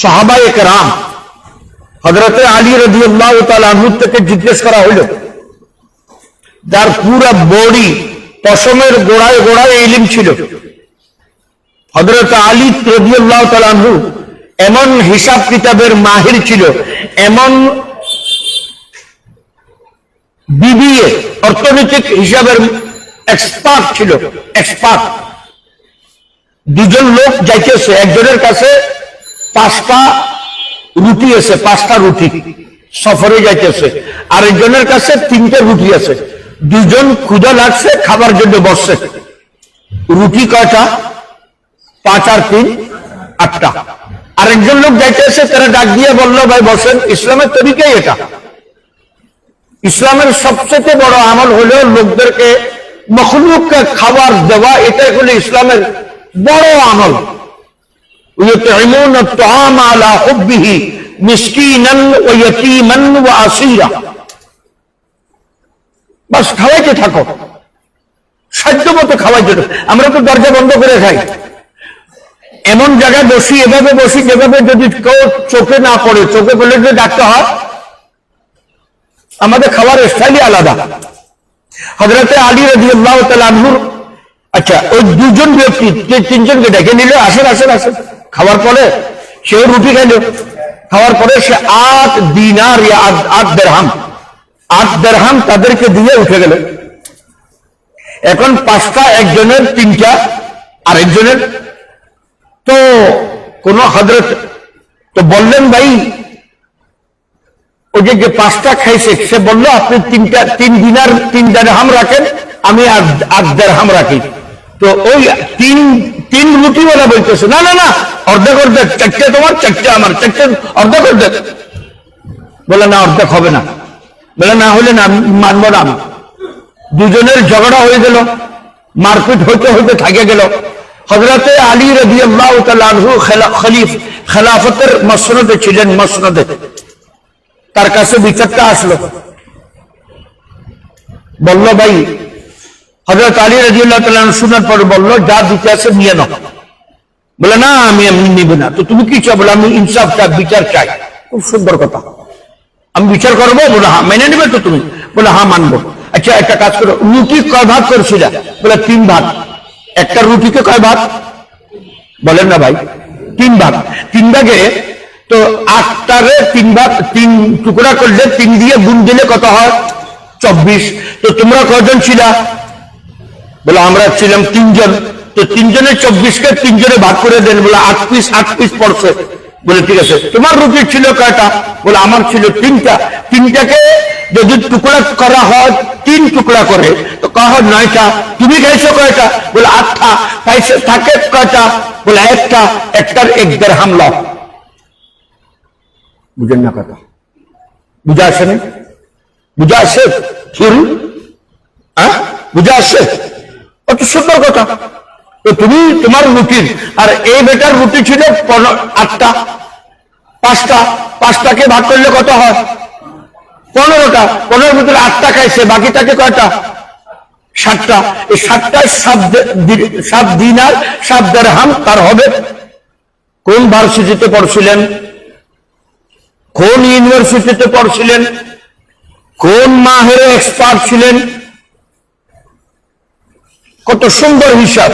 সাহাবায়ে কেরাম হযরতে আলী রাদিয়াল্লাহু তাআলা আনহু থেকে জিজ্ঞেস করা হলো, যার পুরো বডি পশমের গোড়ায় গোড়ায় ইলম ছিল, হযরত আলী রাদিয়াল্লাহু তাআলা আনহু এমন হিসাব কিতাবের মাহির ছিল, এমন বিবিএ অর্থনৈতিক হিসাবের এক্সপার্ট ছিল, এক্সপার্ট। দুজন লোক যাইতেছে, একজনের কাছে 5টা রুটি আছে, 5টা রুটি সফরে যাইতেছে, আরেকজনের কাছে 3টে রুটি আছে। দুজন ক্ষুধা লাগছে, খাবার জন্য বসছে। রুটি কয়টা? 5 আর 3 8টা। আরেকজন লোক যাইতেছে, তারা ডাক দিয়ে বললো, ভাই বসেন, ইসলামের তরিকাই এটা। ইসলামের সবচেয়ে বড় আমল হলো লোকদেরকে, মখলুককে খাবার দেওয়া, এটাই হলো ইসলামের বড় আমল। ইউতঈমুনা আত-তাআম আলা হুব্বিহি মিসকিনান ওয়া ইয়াতীমান ওয়া আসীরা। বাস খাওয়াইতে থাকো, সাধ্যমতো খাওয়াইতে থাকো। আমরা তো দরজা বন্ধ করে খাই, এমন জায়গায় বসি, এভাবে বসি যেভাবে যদি কেউ চোখে না পড়ে, চোখে পড়লে যে ডাকতে হয়। আমাদের খাবার স্টাইলই আলাদা। হযরতে আলী রাদিয়াল্লাহু তাআলা আনহু, আচ্ছা, ওই দুজন ব্যক্তি 3জনকে ডেকে নিল, আসেন আসেন আসেন। খাওয়ার পরে সেও রুটি খাইল, খাওয়ার পরে সে 8 দিনার 8 দিরহাম তাদেরকে দিয়ে উঠে গেল। এখন 5টা একজনের, 3টা আরেকজনের। তো কোন হযরত তো বললেন, ভাই ওই যে 5টা খাইছে, সে বলল আপনি 3 দিনার 3 দিরহাম রাখেন, আমি 8 দিরহাম রাখি। তো ওই 3 রুটি বলা বলতেছে, না না না, অর্ধেক অর্ধেক, 4টে তোমার 4টে আমার, 4টে অর্ধেক অর্ধেক। বলে না, অর্ধেক হবে না। বলে না হলে না, মানব না। দুজনের ঝগড়া হয়ে গেল, মারপিট হইতে হইতে থাকে গেল। হযরতে আলী রাদিয়াল্লাহু তাআলা আনহু খেলাফতের মসনদে ছিলেন, মসনদে। তার কাছে বিচারটা আসলো, বলল, ভাই হযরত আলী রাদিয়াল্লাহু তাআলা আনহু শোনার পর বলল, যা দিতে আছে নিয়ে নাও। বলে না, আমি এমনি নিব না। তো তুমি কি চাও? বলে আমি ইনসাফ চাই, বিচার চাই। খুব সুন্দর কথা, আমি বিচার করবো। বলে হ্যাঁ, মেনে নেবে তো তুমি? বলে হ্যাঁ, মানবো। আচ্ছা, একটা কাজ করো, রুটি কয় ভাগ করছিল? বলে 3 ভাগ। একটা রুটিকে কয় ভাগ বলেন না ভাই? 3 ভাগ। 3 ভাগে তো 8টারে 3 ভাগ, 3 টুকরা করলে 3 দিয়ে গুণ দিলে কত হয়? 24। তো তোমরা কয়জন ছিলা? বলে আমরা ছিলাম 3 জন। তো 3 জনের 24কে 3 জনে ভাগ করে দেন। বলে 8 পিস পড়ছে। বলে ঠিক আছে। তোমার রুটি ছিল কয়টা? বলে আমার ছিল 3টা। 3টাকে যদি টুকরা করা হয়, 3 টুকরা করে, তো কয় হয় 9টা। তুমি খাইছো কয়টা? বলে 8টা। খাইছো থাকে কয়টা? বলে 1টা। একটার 1 দিরহাম লাও। বুঝেন না কথা? বুঝা আসে না? বুঝা আসে? বুঝা আসে? অত সুন্দর কথা। তো তুমি তোমার রুটির, আর এই বেটার রুটি ছিল 8টা। 5টাকে ভাগ করলে কত হয়? 15টা। 15 ভিতরে 8টা খাইছে, বাকিটাকে কয়টা? 7টা। এই 7টায় 7 দিনার 7 দিরহাম তার হবে। কোন ভার্সিটিতে পড়ছিলেন? কোন ইউনিভার্সিটিতে পড়ছিলেন? কোন মাহের এক্সপার্ট ছিলেন? কত সুন্দর হিসাব।